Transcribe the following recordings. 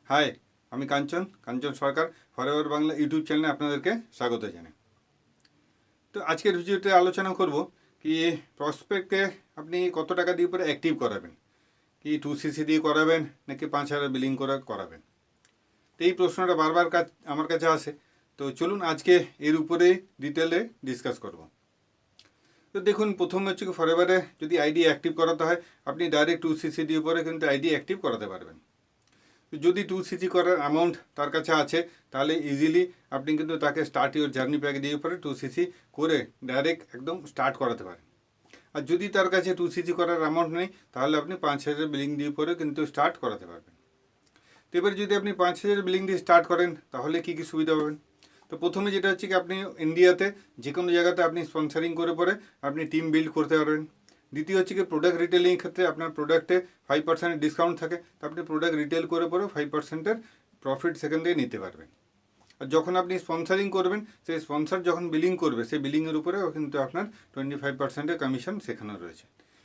High, আমি কাঞ্চন সরকার forever Bangla YouTube চ্যানেলে আপনাদেরকে স্বাগত জানাই। তো আজকের ভিডিওতে আলোচনা করব কি প্রসপেক্টে আপনি কত টাকা দিয়ে পরে অ্যাক্টিভ করাবেন, কি 2cc দিয়ে করাবেন নাকি 5,000 বিলিং করাবেন। তো এই প্রশ্নটা বারবার আমার কাছে আসে। তো চলুন আজকে এর উপরে ডিটেলে ডিসকাস করব। তো দেখুন, প্রথম হচ্ছে কি ফরএভারে যদি আইডি অ্যাক্টিভ করাতে হয় আপনি ডাইরেক্ট 2cc দিয়ে পরে কিন্তু আইডি অ্যাক্টিভ করাতে পারবেন। যদি 2cc করার অ্যামাউন্ট তার কাছে আছে তাহলে ইজিলি আপনি কিন্তু তাকে স্টার্ট ইউর জার্নি প্যাক দিয়ে পরে 2cc করে ডাইরেক্ট একদম স্টার্ট করাতে পারেন। আর যদি তার কাছে 2cc করার অ্যামাউন্ট নেই তাহলে আপনি 5,000 বিলিং দিয়ে পরে কিন্তু স্টার্ট করাতে পারবেন। তো এবার যদি আপনি 5,000 বিলিং দিয়ে স্টার্ট করেন তাহলে কী কী সুবিধা পাবেন। তো প্রথমে যেটা হচ্ছে কি আপনি ইন্ডিয়াতে যে কোনো জায়গাতে আপনি স্পন্সারিং করে পরে আপনি টিম বিল্ড করতে পারবেন। দ্বিতীয় হচ্ছে কি প্রোডাক্ট রিটেলিংয়ের ক্ষেত্রে আপনার প্রোডাক্টে 5% ডিসকাউন্ট থাকে, তো আপনি প্রোডাক্ট রিটেল করে পরে 5%-এর প্রফিট সেখান থেকে নিতে পারবেন। আর যখন আপনি স্পন্সারিং করবেন সেই স্পন্সার যখন বিলিং করবে সেই বিলিংয়ের উপরেও কিন্তু আপনার 25%-এর কমিশন সেখানে রয়েছে।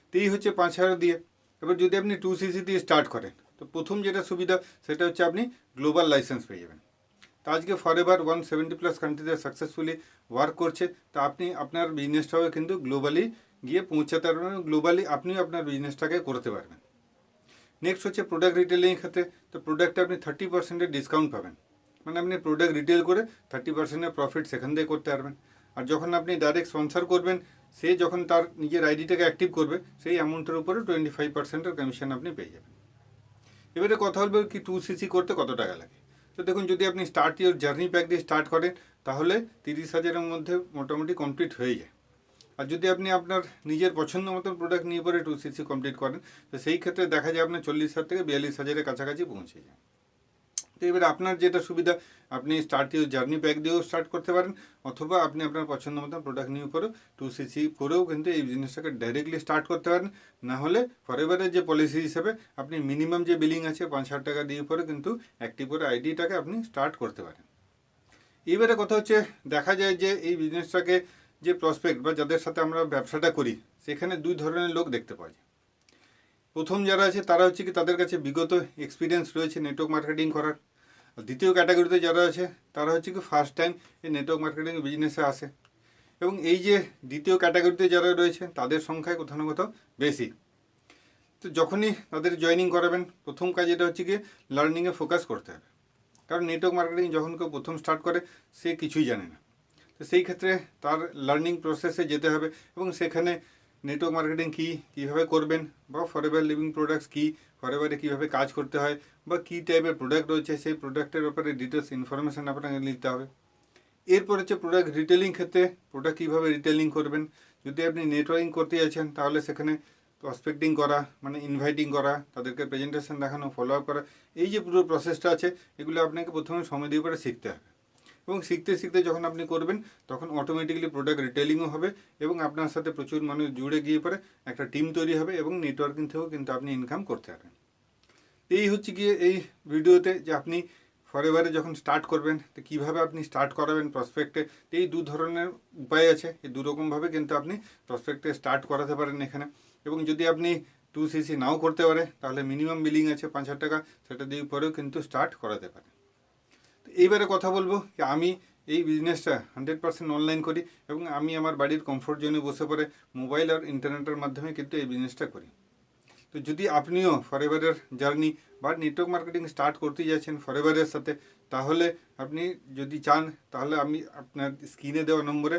তো এই হচ্ছে 5,000 দিয়ে। এবার যদি আপনি 2cc দিয়ে স্টার্ট করেন তো প্রথম যেটা সুবিধা সেটা হচ্ছে আপনি গ্লোবাল লাইসেন্স পেয়ে যাবেন। তো আজকে ফরএভার 170+ কান্ট্রিতে সাকসেসফুলি ওয়ার্ক করছে। তো আপনি আপনার বিজনেসটাও কিন্তু গ্লোবালি গিয়ে পৌঁছাতে পারবেন, গ্লোবালি আপনিও আপনার বিজনেসটাকে করতে পারবেন। নেক্সট হচ্ছে প্রোডাক্ট রিটেলিংয়ের ক্ষেত্রে। তো প্রোডাক্টে আপনি 30%-এর ডিসকাউন্ট পাবেন, মানে আপনি প্রোডাক্ট রিটেল করে 30%-এর প্রফিট সেখান থেকে করতে পারবেন। আর যখন আপনি ডাইরেক্ট স্পন্সার করবেন সে যখন তার নিজের আইডিটাকে অ্যাক্টিভ করবে সেই অ্যামাউন্টের উপরে 25%-এর কমিশন আপনি পেয়ে যাবেন। এবারে কথা বলবো কি 2cc করতে কত টাকা লাগে। তো দেখুন, যদি আপনি স্টার্ট ইউর জার্নি প্যাক দিয়ে স্টার্ট করেন তাহলে 30,000-এর মধ্যে মোটামুটি কমপ্লিট হয়ে যায়। আর যদি আপনি আপনার নিজের পছন্দ মতন প্রোডাক্ট নিয়ে পরে 2cc কমপ্লিট করেন তো সেই ক্ষেত্রে দেখা যায় আপনার 40,000 থেকে 42,000-এর কাছাকাছি পৌঁছে যায়। তো এবার আপনার যেটা সুবিধা আপনি স্টার্ট ইউর জার্নি প্যাক দিয়েও স্টার্ট করতে পারেন, অথবা আপনি আপনার পছন্দ মতন প্রোডাক্ট নিয়ে পরেও 2cc করেও কিন্তু এই বিজনেসটাকে ডাইরেক্টলি স্টার্ট করতে পারেন। না হলে ফরএভারের যে পলিসি হিসেবে আপনি মিনিমাম যে বিলিং আছে 5,000 টাকা দিয়ে পরে কিন্তু অ্যাক্টিভ করে আইডিটাকে আপনি স্টার্ট করতে পারেন। এবারে কথা হচ্ছে দেখা যায় যে এই বিজনেসটাকে যে প্রসপেক্ট বা যাদের সাথে আমরা ব্যবসাটা করি সেখানে দুই ধরনের লোক দেখতে পাওয়া যায়। প্রথম যারা আছে তারা হচ্ছে কি তাদের কাছে বিগত এক্সপিরিয়েন্স রয়েছে নেটওয়ার্ক মার্কেটিং করার। আর দ্বিতীয় ক্যাটাগরিতে যারা আছে তারা হচ্ছে কি ফার্স্ট টাইম এই নেটওয়ার্ক মার্কেটিং বিজনেসে আসে। এবং এই যে দ্বিতীয় ক্যাটাগরিতে যারা রয়েছে তাদের সংখ্যায় কোথাও না কোথাও বেশি। তো যখনই তাদের জয়েনিং করাবেন প্রথম কাজ এটা হচ্ছে কি লার্নিংয়ে ফোকাস করতে হবে। কারণ নেটওয়ার্ক মার্কেটিং যখন কেউ প্রথম স্টার্ট করে সে কিছুই জানে না। তো সেই ক্ষেত্রে তার লার্নিং প্রসেসে যেতে হবে এবং সেখানে নেটওয়ার্ক মার্কেটিং কী, কীভাবে করবেন, বা ফরএভার লিভিং প্রোডাক্টস কী, ফরএভারে কীভাবে কাজ করতে হয়, বা কী টাইপের প্রোডাক্ট রয়েছে সেই প্রোডাক্টের ব্যাপারে ডিটেলস ইনফরমেশান আপনাকে নিতে হবে। এরপর হচ্ছে প্রোডাক্ট রিটেলিং ক্ষেত্রে প্রোডাক্ট কীভাবে রিটেলিং করবেন। যদি আপনি নেটওয়ার্কিং করতে যাচ্ছেন তাহলে সেখানে প্রসপেক্টিং করা মানে ইনভাইটিং করা, তাদেরকে প্রেজেন্টেশন দেখানো, ফলো আপ করা, এই যে পুরো প্রসেসটা আছে এগুলো আপনাকে প্রথমে সময় দিয়ে করে শিখতে হবে। এবং শিখতে শিখতে যখন আপনি করবেন তখন অটোমেটিক্যালি প্রোডাক্ট রিটেলিংও হবে এবং আপনার সাথে প্রচুর মানুষ জুড়ে গিয়ে পরে একটা টিম তৈরি হবে এবং নেটওয়ার্কিং থেকেও কিন্তু আপনি ইনকাম করতে পারবেন। এই হচ্ছে গিয়ে এই ভিডিওতে যে আপনি ফরএভারে যখন স্টার্ট করবেন তো কীভাবে আপনি স্টার্ট করাবেন প্রসপেক্টে। এই দু ধরনের উপায় আছে, এই দুরকমভাবে কিন্তু আপনি প্রসপেক্টে স্টার্ট করাতে পারেন এখানে। এবং যদি আপনি 2cc নাও করতে পারে তাহলে মিনিমাম বিলিং আছে 5,000 টাকা, সেটা দিয়ে পরেও কিন্তু স্টার্ট করাতে পারে। তো এইবারে কথা বলবো যে আমি এই বিজনেসটা 100% অনলাইন করি এবং আমি আমার বাড়ির কমফোর্ট জোনে বসে পড়ে মোবাইল আর ইন্টারনেটের মাধ্যমে কিন্তু এই বিজনেসটা করি। তো যদি আপনিও ফরএভারের জার্নি বা নেটওয়ার্ক মার্কেটিং স্টার্ট করতে যাচ্ছেন ফরএভারের সাথে, তাহলে আপনি যদি চান তাহলে আমি আপনার স্ক্রিনে দেওয়া নম্বরে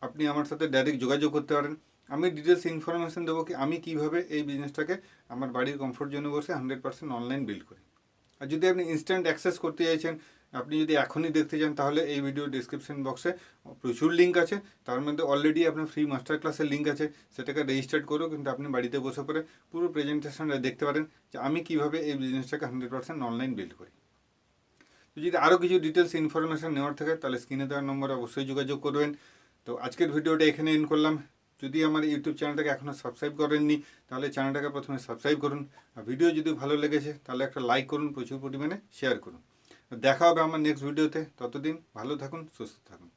আপনি আমার সাথে ডাইরেক্ট যোগাযোগ করতে পারেন। আমি ডিটেলস ইনফরমেশান দেবো কি আমি কীভাবে এই বিজনেসটাকে আমার বাড়ির কমফোর্ট জোনে বসে 100% অনলাইন বিল্ড করি। আর যদি আপনি ইনস্ট্যান্ট অ্যাক্সেস করতে চাইছেন, আপনি যদি এখনই দেখতে চান তাহলে এই ভিডিও ডিসক্রিপশন বক্সে প্রচুর লিঙ্ক আছে, তার মধ্যে অলরেডি আপনার ফ্রি মাস্টার ক্লাসের লিঙ্ক আছে, সেটাকে রেজিস্টার্ড করেও কিন্তু আপনি বাড়িতে বসে পড়ে পুরো প্রেজেন্টেশনটা দেখতে পারেন যে আমি কীভাবে এই বিজনেসটাকে 100% অনলাইন বিল্ড করি। তো যদি আরও কিছু ডিটেলস ইনফরমেশান নেওয়ার থাকে তাহলে স্ক্রিনে দেওয়ার নম্বরে অবশ্যই যোগাযোগ করবেন। তো আজকের ভিডিওটা এখানে এন্ড করলাম। যদি আমার ইউটিউব চ্যানেলটাকে এখনও সাবস্ক্রাইব করেননি তাহলে চ্যানেলটাকে প্রথমে সাবস্ক্রাইব করুন। আর ভিডিও যদি ভালো লেগেছে তাহলে একটা লাইক করুন, প্রচুর পরিমাণে শেয়ার করুন। দেখা হবে আমার নেক্সট ভিডিওতে। ততদিন ভালো থাকুন, সুস্থ থাকুন।